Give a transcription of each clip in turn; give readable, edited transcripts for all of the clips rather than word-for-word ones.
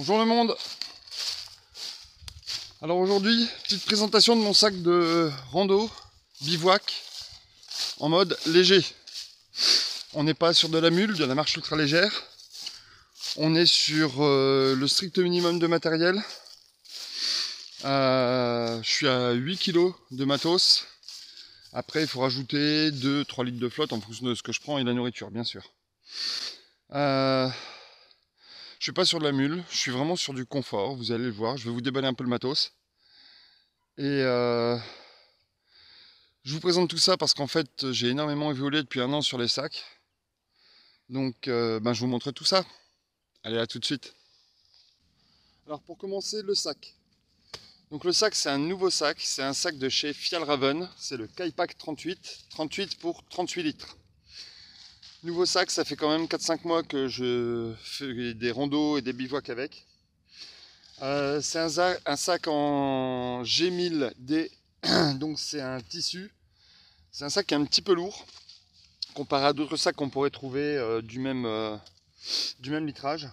Bonjour le monde. Alors aujourd'hui, petite présentation de mon sac de rando, bivouac, en mode léger. On n'est pas sur de la mule, de la marche ultra légère. On est sur le strict minimum de matériel. Je suis à 8 kg de matos. Après, il faut rajouter 2-3 litres de flotte en fonction de ce que je prends et de la nourriture, bien sûr. Je suis pas sur de la mule, je suis vraiment sur du confort, vous allez le voir. Je vais vous déballer un peu le matos. Et je vous présente tout ça parce qu'en fait, j'ai énormément évolué depuis 1 an sur les sacs. Donc, je vous montre tout ça. Allez, à tout de suite. Alors, pour commencer, le sac. Donc, le sac, c'est un nouveau sac. C'est un sac de chez Fjällräven. C'est le Kaipak 38. 38 pour 38 litres. Nouveau sac, ça fait quand même 4-5 mois que je fais des randos et des bivouacs avec. C'est un sac en G1000D. Donc, c'est un tissu. C'est un sac qui est un petit peu lourd comparé à d'autres sacs qu'on pourrait trouver du même litrage,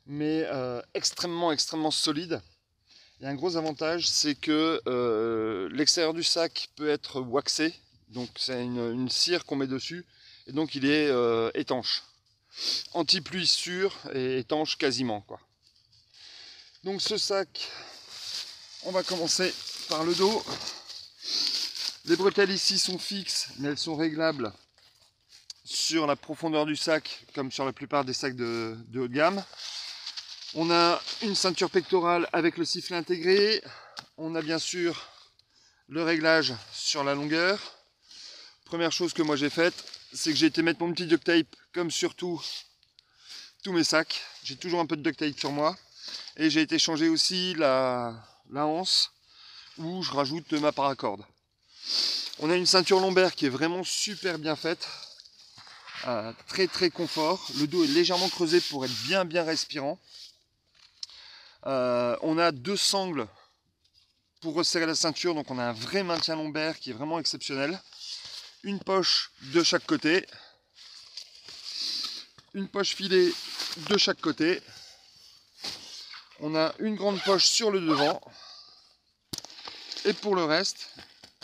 mais extrêmement solide. Et un gros avantage, c'est que l'extérieur du sac peut être waxé, donc c'est une cire qu'on met dessus, et donc il est étanche, anti-pluie sûr et étanche quasiment, quoi. Donc ce sac, on va commencer par le dos. Les bretelles ici sont fixes, mais elles sont réglables sur la profondeur du sac, comme sur la plupart des sacs de haut de gamme. On a une ceinture pectorale avec le sifflet intégré. On a bien sûr le réglage sur la longueur. Première chose que moi j'ai faite, c'est que j'ai été mettre mon petit duct tape, comme sur tous mes sacs. J'ai toujours un peu de duct tape sur moi. Et j'ai été changer aussi la anse, où je rajoute ma paracorde. On a une ceinture lombaire qui est vraiment super bien faite. Très confort. Le dos est légèrement creusé pour être bien respirant. On a 2 sangles pour resserrer la ceinture, donc on a un vrai maintien lombaire qui est vraiment exceptionnel. Une poche de chaque côté. Une poche filet de chaque côté. On a une grande poche sur le devant. Et pour le reste,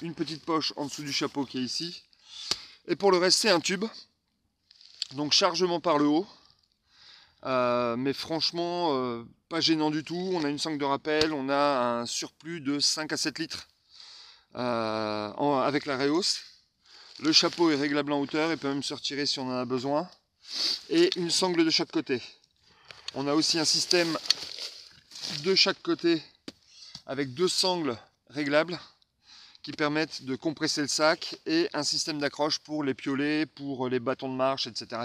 une petite poche en dessous du chapeau qui est ici. Et pour le reste, c'est un tube. Donc chargement par le haut. Mais franchement, pas gênant du tout. On a une sangle de rappel. On a un surplus de 5 à 7 litres avec la réhausse. Le chapeau est réglable en hauteur et peut même se retirer si on en a besoin. Et une sangle de chaque côté. On a aussi un système de chaque côté avec 2 sangles réglables qui permettent de compresser le sac et un système d'accroche pour les piolets, pour les bâtons de marche, etc.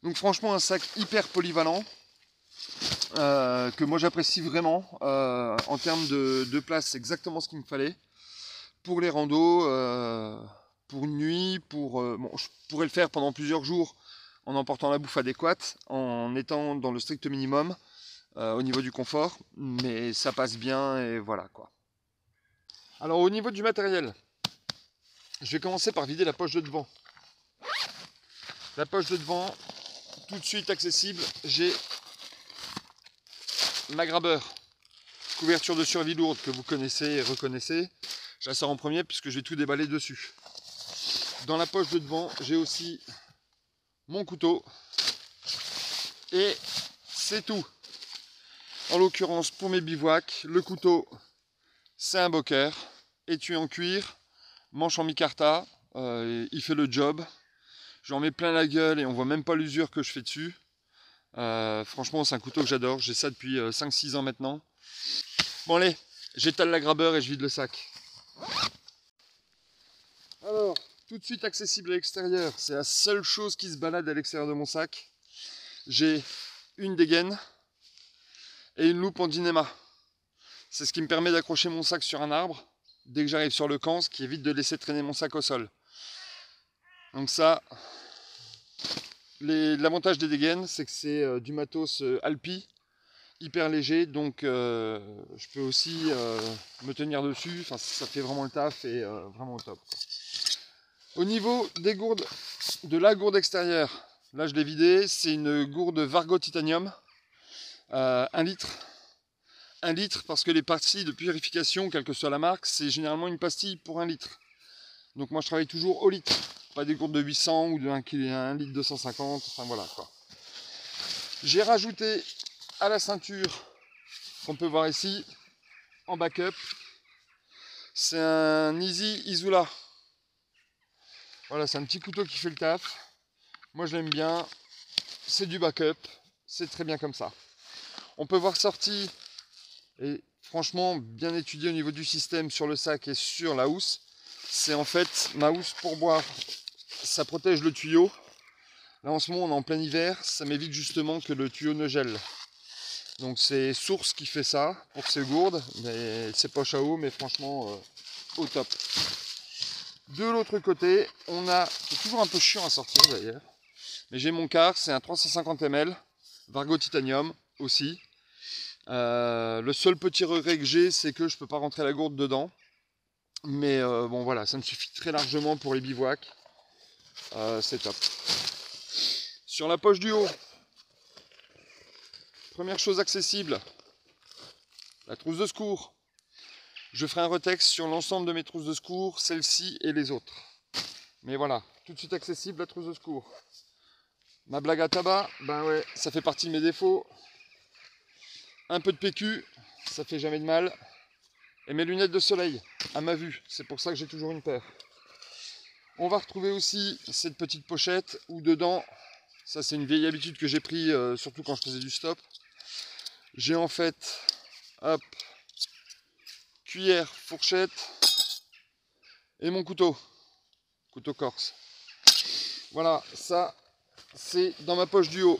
Donc franchement un sac hyper polyvalent que moi j'apprécie vraiment. En termes de place, c'est exactement ce qu'il me fallait. Pour les randos, pour une nuit, je pourrais le faire pendant plusieurs jours en emportant la bouffe adéquate, en étant dans le strict minimum au niveau du confort, mais ça passe bien et voilà quoi. Alors au niveau du matériel, je vais commencer par vider la poche de devant. La poche de devant, tout de suite accessible, j'ai ma grabber, couverture de survie lourde que vous connaissez et reconnaissez. Je la sors en premier puisque je vais tout déballer dessus. Dans la poche de devant, j'ai aussi mon couteau et c'est tout. En l'occurrence, pour mes bivouacs, le couteau, c'est un boker, étui en cuir, manche en micarta, il fait le job. J'en mets plein la gueule et on voit même pas l'usure que je fais dessus. Franchement, c'est un couteau que j'adore, j'ai ça depuis 5-6 ans maintenant. Bon allez, j'étale la grabber et je vide le sac. Alors, tout de suite accessible à l'extérieur, c'est la seule chose qui se balade à l'extérieur de mon sac. J'ai une dégaine et une loupe en dynéma. C'est ce qui me permet d'accrocher mon sac sur un arbre dès que j'arrive sur le camp, ce qui évite de laisser traîner mon sac au sol. Donc ça, l'avantage des dégaines, c'est que c'est du matos Alpi, hyper léger, donc je peux aussi me tenir dessus. Enfin, ça fait vraiment le taf et vraiment au top. Au niveau des gourdes, de la gourde extérieure, là je l'ai vidée, c'est une gourde Vargo Titanium. 1 litre. 1 litre parce que les pastilles de purification, quelle que soit la marque, c'est généralement une pastille pour 1 litre. Donc moi je travaille toujours au litre, pas des gourdes de 800 ou de 1 litre 250, enfin voilà quoi. J'ai rajouté à la ceinture, qu'on peut voir ici, en backup, c'est un Easy Izula. Voilà, c'est un petit couteau qui fait le taf. Moi je l'aime bien, c'est du backup, c'est très bien comme ça. On peut voir sorti, et franchement bien étudié au niveau du système sur le sac et sur la housse. C'est en fait ma housse pour boire. Ça protège le tuyau. Là en ce moment on est en plein hiver, ça m'évite justement que le tuyau ne gèle. Donc c'est Source qui fait ça pour ses gourdes, mais c'est poche à eau, mais franchement au top. De l'autre côté, on a, c'est toujours un peu chiant à sortir d'ailleurs, mais j'ai mon quart, c'est un 350 ml, Vargo Titanium aussi. Le seul petit regret que j'ai, c'est que je ne peux pas rentrer la gourde dedans. Mais bon voilà, ça me suffit très largement pour les bivouacs. C'est top. Sur la poche du haut, première chose accessible, la trousse de secours. Je ferai un retexte sur l'ensemble de mes trousses de secours, celle-ci et les autres. Mais voilà, tout de suite accessible la trousse de secours. Ma blague à tabac, ben ouais, ça fait partie de mes défauts. Un peu de PQ, ça fait jamais de mal. Et mes lunettes de soleil, à ma vue, c'est pour ça que j'ai toujours une paire. On va retrouver aussi cette petite pochette où dedans, ça c'est une vieille habitude que j'ai pris, surtout quand je faisais du stop. J'ai en fait, hop, cuillère, fourchette et mon couteau corse. Voilà, ça c'est dans ma poche du haut.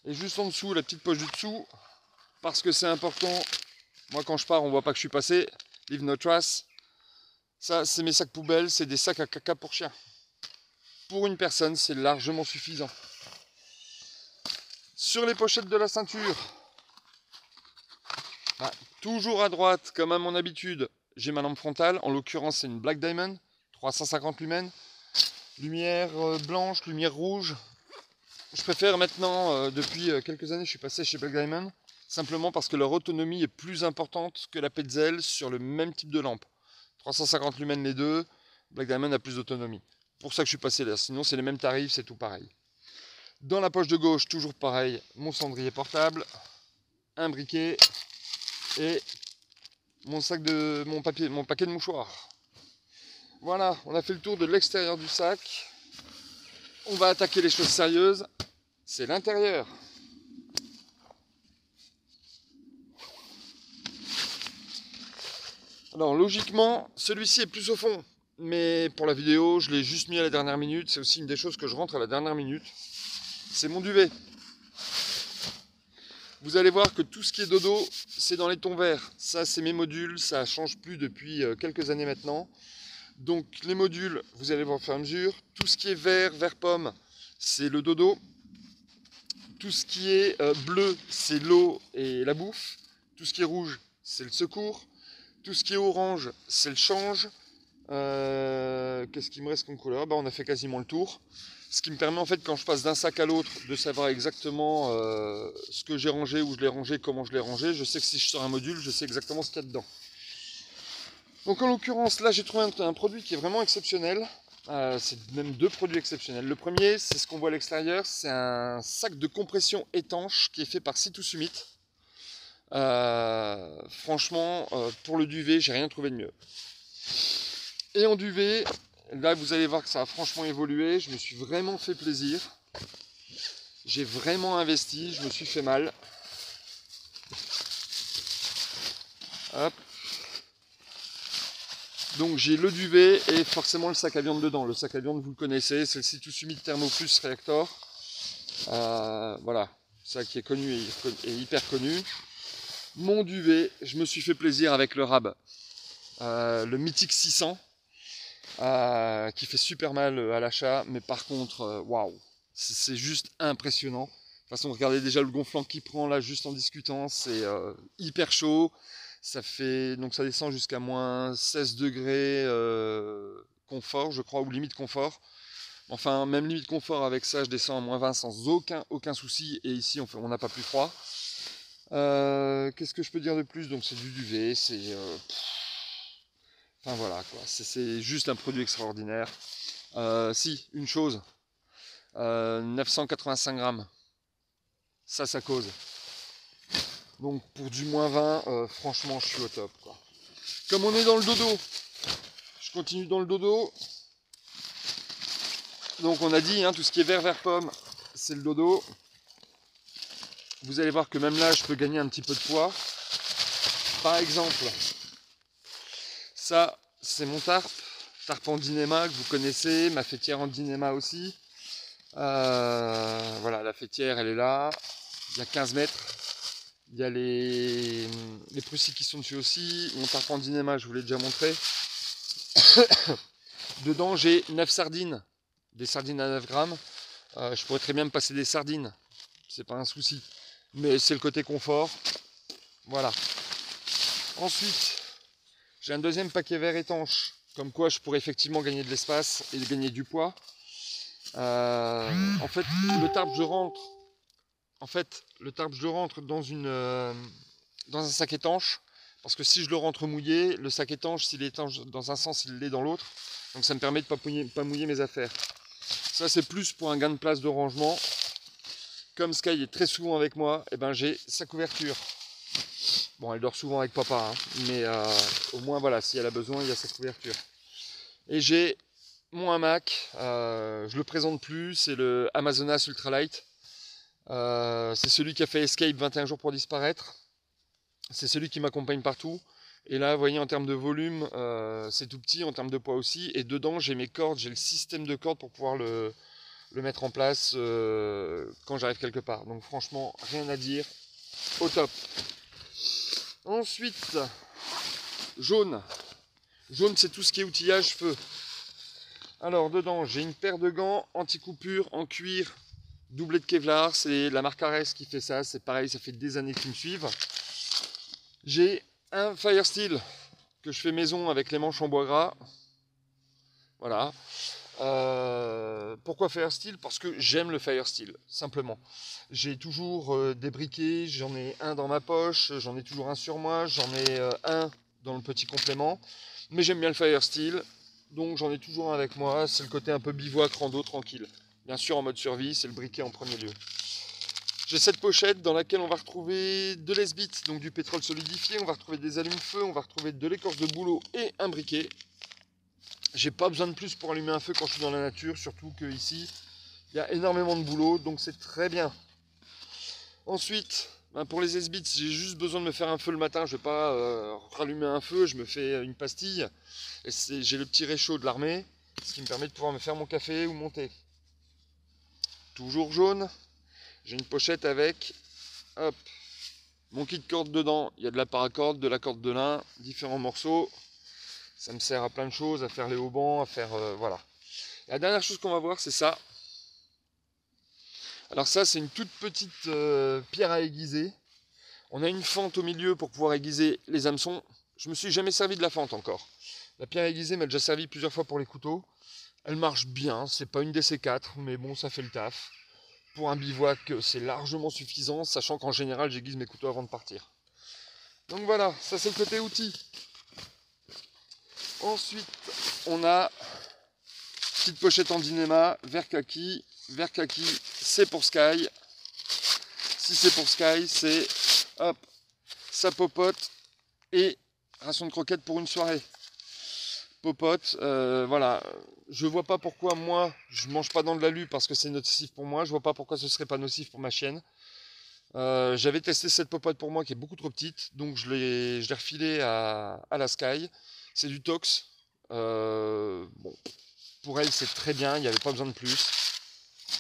Et juste en dessous, la petite poche du dessous, parce que c'est important. Moi quand je pars, on voit pas que je suis passé. Leave no trace. Ça c'est mes sacs poubelles, c'est des sacs à caca pour chien. Pour une personne, c'est largement suffisant. Sur les pochettes de la ceinture, bah, toujours à droite, comme à mon habitude, j'ai ma lampe frontale. En l'occurrence, c'est une Black Diamond, 350 lumens. Lumière blanche, lumière rouge. Je préfère maintenant, depuis quelques années, je suis passé chez Black Diamond, simplement parce que leur autonomie est plus importante que la Petzl sur le même type de lampe. 350 lumens les deux, Black Diamond a plus d'autonomie. Pour ça que je suis passé là, sinon c'est les mêmes tarifs, c'est tout pareil. Dans la poche de gauche, toujours pareil, mon cendrier portable, un briquet et mon sac de mon paquet de mouchoirs. Voilà, on a fait le tour de l'extérieur du sac. On va attaquer les choses sérieuses. C'est l'intérieur. Alors logiquement, celui-ci est plus au fond. Mais pour la vidéo, je l'ai juste mis à la dernière minute. C'est aussi une des choses que je rentre à la dernière minute. C'est mon duvet. Vous allez voir que tout ce qui est dodo, c'est dans les tons verts. Ça, c'est mes modules. Ça ne change plus depuis quelques années maintenant. Donc les modules, vous allez voir au fur et à mesure. Tout ce qui est vert, vert pomme, c'est le dodo. Tout ce qui est bleu, c'est l'eau et la bouffe. Tout ce qui est rouge, c'est le secours. Tout ce qui est orange, c'est le change. Qu'est-ce qui me reste comme couleur? On a fait quasiment le tour. Ce qui me permet en fait, quand je passe d'un sac à l'autre, de savoir exactement ce que j'ai rangé, où je l'ai rangé, comment je l'ai rangé. Je sais que si je sors un module, je sais exactement ce qu'il y a dedans. Donc en l'occurrence, là j'ai trouvé un produit qui est vraiment exceptionnel. C'est même deux produits exceptionnels. Le premier, c'est ce qu'on voit à l'extérieur, c'est un sac de compression étanche qui est fait par Sea2 Summit. Franchement, pour le duvet, j'ai rien trouvé de mieux. Et en duvet, là vous allez voir que ça a franchement évolué. Je me suis vraiment fait plaisir. J'ai vraiment investi, je me suis fait mal. Hop. Donc j'ai le duvet et forcément le sac à viande dedans. Le sac à viande, vous le connaissez, c'est le Sea2 Summit Thermoplus Reactor. Voilà, ça qui est connu et hyper connu. Mon duvet, je me suis fait plaisir avec le RAB, le Mythic 600, qui fait super mal à l'achat, mais par contre, waouh, c'est juste impressionnant. De toute façon, regardez déjà le gonflant qu'il prend là, juste en discutant, c'est hyper chaud. Ça fait, donc ça descend jusqu'à moins 16 degrés confort, je crois, ou limite confort. Enfin, même limite confort avec ça, je descends à -20 sans aucun souci. Et ici, on n'a pas plus froid. Qu'est-ce que je peux dire de plus? Donc c'est du duvet, enfin voilà quoi, c'est juste un produit extraordinaire. Si, une chose, 985 grammes, ça cause. Donc pour du -20, franchement je suis au top quoi. Comme on est dans le dodo, je continue dans le dodo. Donc on a dit, hein, tout ce qui est vert pomme, c'est le dodo. Vous allez voir que même là je peux gagner un petit peu de poids. Par exemple, ça c'est mon tarp en dynéma que vous connaissez, ma fêtière en dynéma aussi. Voilà, la fêtière elle est là, il y a 15 mètres. Il y a les Prussies qui sont dessus aussi. Mon tarp en dynéma, je vous l'ai déjà montré. Dedans, j'ai 9 sardines. Des sardines à 9 grammes. Je pourrais très bien me passer des sardines. C'est pas un souci. Mais c'est le côté confort. Voilà. Ensuite, j'ai un deuxième paquet vert étanche. Comme quoi, je pourrais effectivement gagner de l'espace et gagner du poids. En fait, le tarp, je rentre. Dans un sac étanche. Parce que si je le rentre mouillé, le sac étanche, s'il est étanche dans un sens, il l'est dans l'autre. Donc ça me permet de ne pas mouiller mes affaires. Ça, c'est plus pour un gain de place de rangement. Comme Sky est très souvent avec moi, et ben, j'ai sa couverture. Bon, elle dort souvent avec papa, hein, mais au moins, voilà, si elle a besoin, il y a sa couverture. Et j'ai mon hamac, je le présente plus, c'est le Amazonas Ultralight. C'est celui qui a fait Escape 21 jours pour disparaître. C'est celui qui m'accompagne partout. Et là, vous voyez, en termes de volume, c'est tout petit, en termes de poids aussi. Et dedans, j'ai mes cordes, j'ai le système de cordes pour pouvoir le mettre en place quand j'arrive quelque part. Donc franchement, rien à dire, au top. Ensuite, jaune. Jaune, c'est tout ce qui est outillage feu. Alors, dedans, j'ai une paire de gants anti-coupure en cuir, doublé de Kevlar. C'est la marque Ares qui fait ça. C'est pareil, ça fait des années qu'ils me suivent. J'ai un Firesteel que je fais maison avec les manches en bois gras. Voilà. Pourquoi Firesteel? Parce que j'aime le Firesteel, simplement. J'ai toujours des briquets, j'en ai un dans ma poche, j'en ai toujours un sur moi, j'en ai un dans le petit complément. Mais j'aime bien le Firesteel, donc j'en ai toujours un avec moi. C'est le côté un peu bivouac, rando, tranquille. Bien sûr en mode survie, c'est le briquet en premier lieu. J'ai cette pochette dans laquelle on va retrouver de l'esbite, donc du pétrole solidifié, on va retrouver des allumes-feu, on va retrouver de l'écorce de bouleau et un briquet. J'ai pas besoin de plus pour allumer un feu quand je suis dans la nature, surtout qu'ici, il y a énormément de boulot, donc c'est très bien. Ensuite, pour les esbites, j'ai juste besoin de me faire un feu le matin, je ne vais pas rallumer un feu, je me fais une pastille. Et j'ai le petit réchaud de l'armée, ce qui me permet de pouvoir me faire mon café ou mon thé. Toujours jaune. J'ai une pochette avec, hop, mon kit de corde dedans. Il y a de la paracorde, de la corde de lin, différents morceaux. Ça me sert à plein de choses, à faire les haubans, à faire, voilà. Et la dernière chose qu'on va voir, c'est ça. Alors ça, c'est une toute petite pierre à aiguiser. On a une fente au milieu pour pouvoir aiguiser les hameçons. Je me suis jamais servi de la fente encore. La pierre à aiguiser m'a déjà servi plusieurs fois pour les couteaux. Elle marche bien, c'est pas une DC4, mais bon, ça fait le taf. Pour un bivouac, c'est largement suffisant, sachant qu'en général, j'aiguise mes couteaux avant de partir. Donc voilà, ça c'est le côté outils. Ensuite, on a petite pochette en dynéma, vert kaki. Vert kaki, c'est pour Sky. Si c'est pour Sky, c'est hop, ça popote et ration de croquettes pour une soirée. Popote, voilà. Je vois pas pourquoi moi, je mange pas dans de l'alu parce que c'est nocif pour moi. Je vois pas pourquoi ce serait pas nocif pour ma chienne. J'avais testé cette popote pour moi qui est beaucoup trop petite, donc je l'ai refilée à la Sky. C'est du tox. Bon, pour elle c'est très bien, il n'y avait pas besoin de plus.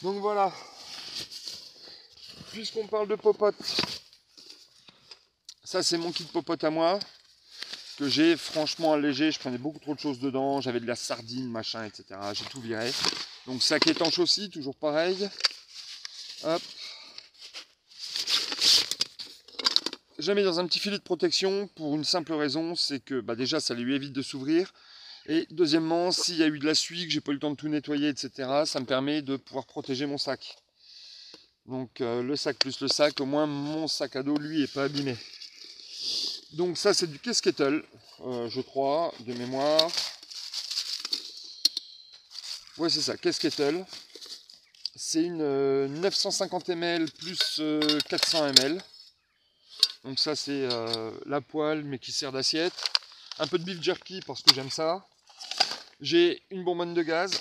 Donc voilà. Puisqu'on parle de popote, ça c'est mon kit popote à moi que j'ai franchement allégé. Je prenais beaucoup trop de choses dedans, j'avais de la sardine, machin, etc. J'ai tout viré. Donc sac étanche aussi, toujours pareil. Hop. Je la mets dans un petit filet de protection pour une simple raison, c'est que déjà ça lui évite de s'ouvrir Et deuxièmement, s'il y a eu de la suie, que j'ai pas eu le temps de tout nettoyer, etc., ça me permet de pouvoir protéger mon sac. Donc le sac plus le sac, au moins mon sac à dos, lui, est pas abîmé. Donc ça, c'est du Keskettle, je crois, de mémoire. Ouais, c'est ça, Keskettle. C'est une 950 ml plus 400 ml. Donc ça, c'est la poêle, mais qui sert d'assiette. Un peu de beef jerky, parce que j'aime ça. J'ai une bonbonne de gaz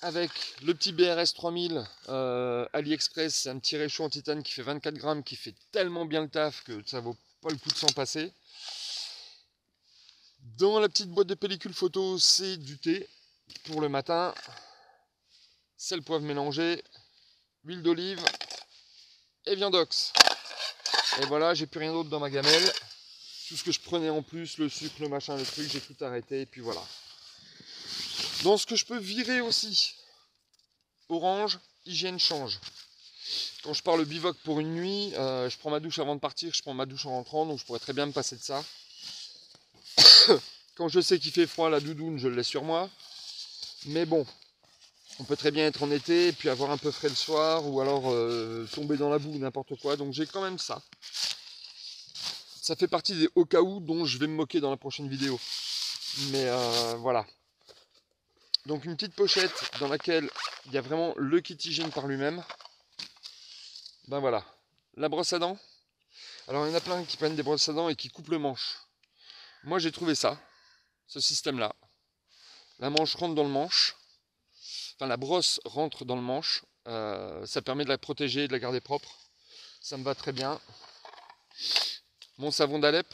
avec le petit BRS 3000 AliExpress. C'est un petit réchaud en titane qui fait 24 grammes, qui fait tellement bien le taf que ça vaut pas le coup de s'en passer. Dans la petite boîte de pellicule photo, c'est du thé pour le matin. Sel, poivre mélangé, huile d'olive et viandox. Et voilà, j'ai plus rien d'autre dans ma gamelle. Tout ce que je prenais en plus, le sucre, le machin, le truc, j'ai tout arrêté et puis voilà. Dans ce que je peux virer aussi, orange, hygiène change. Quand je pars le bivouac pour une nuit, je prends ma douche avant de partir, je prends ma douche en rentrant, donc je pourrais très bien me passer de ça. Quand je sais qu'il fait froid, la doudoune, je le laisse sur moi. Mais bon, on peut très bien être en été et puis avoir un peu frais le soir ou alors tomber dans la boue ou n'importe quoi. Donc j'ai quand même ça. Ça fait partie des au cas où dont je vais me moquer dans la prochaine vidéo. Mais voilà. Donc une petite pochette dans laquelle il y a vraiment le kit hygiène par lui-même. Ben voilà. La brosse à dents. Alors il y en a plein qui prennent des brosses à dents et qui coupent le manche. Moi j'ai trouvé ça, ce système-là. La manche rentre dans le manche. Enfin la brosse rentre dans le manche. Ça permet de la protéger et de la garder propre. Ça me va très bien. Mon savon d'Alep.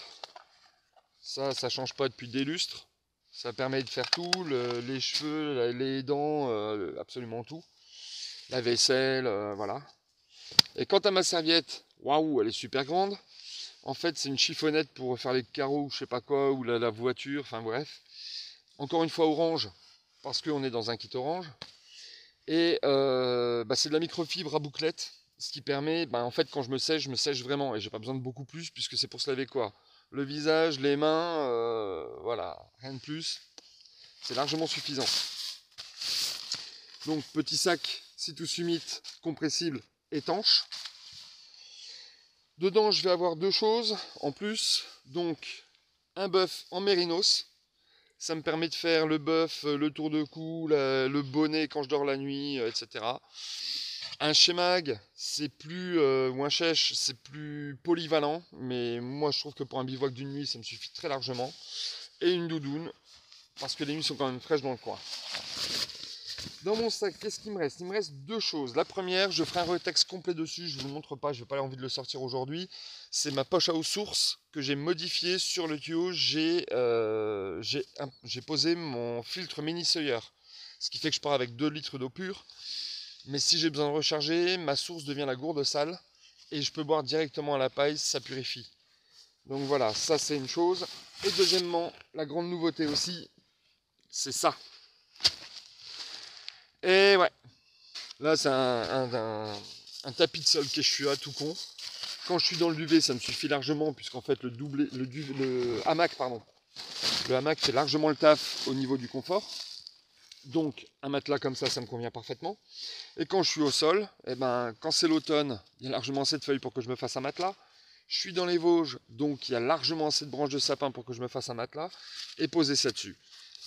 Ça change pas depuis des lustres. Ça permet de faire tout, les cheveux, les dents, absolument tout. La vaisselle, voilà. Et quant à ma serviette, waouh, elle est super grande. En fait, c'est une chiffonnette pour faire les carreaux ou je sais pas quoi, ou la voiture, enfin bref. Encore une fois orange, parce qu'on est dans un kit orange. Et c'est de la microfibre à bouclette, ce qui permet, en fait, quand je me sèche vraiment. Et j'ai pas besoin de beaucoup plus, puisque c'est pour se laver quoi? Le visage, les mains, voilà, rien de plus. C'est largement suffisant. Donc petit sac Citusumite compressible étanche. Dedans je vais avoir deux choses en plus. Donc un bœuf en mérinos. Ça me permet de faire le bœuf, le tour de cou, le bonnet quand je dors la nuit, etc. Un Shemag, c'est plus, ou un chèche, c'est plus polyvalent. Mais moi je trouve que pour un bivouac d'une nuit, ça me suffit très largement. Et une doudoune, parce que les nuits sont quand même fraîches dans le coin. Dans mon sac, qu'est-ce qu'il me reste? Il me reste deux choses. La première, je ferai un retexte complet dessus, je ne vous le montre pas, je n'ai pas envie de le sortir aujourd'hui. C'est ma poche à eau source que j'ai modifiée sur le tuyau. J'ai posé mon filtre mini Sawyer, ce qui fait que je pars avec 2 litres d'eau pure. Mais si j'ai besoin de recharger, ma source devient la gourde sale et je peux boire directement à la paille, ça purifie. Donc voilà, ça c'est une chose. Et deuxièmement, la grande nouveauté aussi, c'est ça. Et ouais, là c'est un tapis de sol Quechua tout con. Quand je suis dans le duvet, ça me suffit largement, puisqu'en fait le hamac, pardon. Le hamac fait largement le taf au niveau du confort. Donc un matelas comme ça me convient parfaitement. Et quand je suis au sol, quand c'est l'automne, il y a largement assez de feuilles pour que je me fasse un matelas. Je suis dans les Vosges, donc il y a largement assez de branches de sapin pour que je me fasse un matelas et poser ça dessus.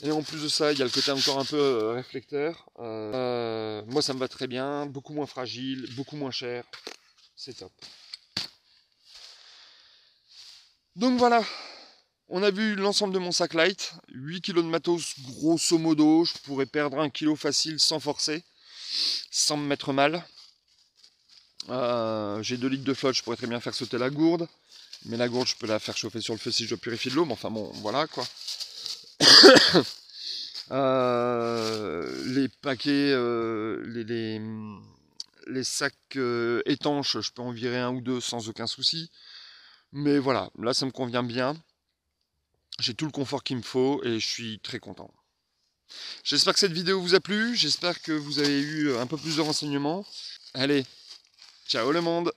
Et en plus de ça, il y a le côté encore un peu réflecteur. Moi, ça me va très bien. Beaucoup moins fragile, beaucoup moins cher. C'est top. Donc voilà. On a vu l'ensemble de mon sac light. 8 kg de matos, grosso modo. Je pourrais perdre 1 kg facile sans forcer. Sans me mettre mal. J'ai 2 litres de flotte. Je pourrais très bien faire sauter la gourde. Mais la gourde, je peux la faire chauffer sur le feu si je dois purifier de l'eau. Mais enfin bon, voilà quoi. Les paquets, les sacs étanches, je peux en virer un ou deux sans aucun souci. Mais voilà, là ça me convient bien. J'ai tout le confort qu'il me faut et je suis très content. J'espère que cette vidéo vous a plu. J'espère que vous avez eu un peu plus de renseignements. Allez, ciao le monde!